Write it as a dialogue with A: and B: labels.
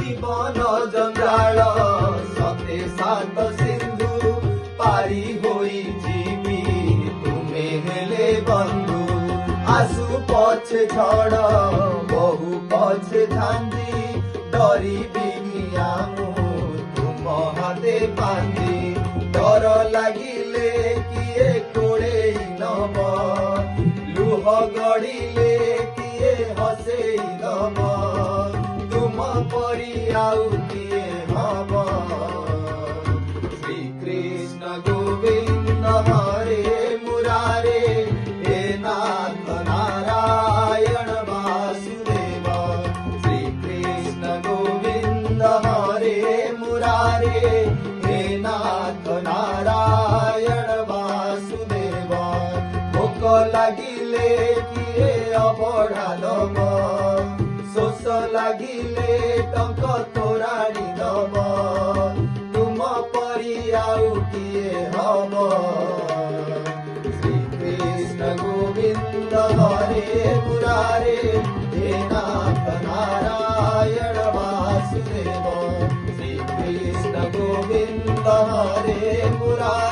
A: जीवन जंजाल सते सात सिंधु पारी होई जीवी तुमे हेले बंधु आसु पछे झड़ बहु पछे झांझी डरी बिनियामु तुम हाथे बांधी डर लागिले किए कोड़े नब लुह गड़िले किए हसेई दब तुम परी आउ किए हब श्री कृष्ण गोविंद हरे मुरारे हे नाथ नारायण वासुदेव श्री कृष्ण गोविंद हरे मुरारे हे नाथ नारायण वासुदेव भोक लागिले किए अबढ़ा दब शोष लागिले टंक तोराणी दब तुम परी आउ किए हब श्री कृष्ण गोविंद हरे मुरारे हे नाथ नारायण वासुदेव श्री कृष्ण गोविंद हरे मुरारे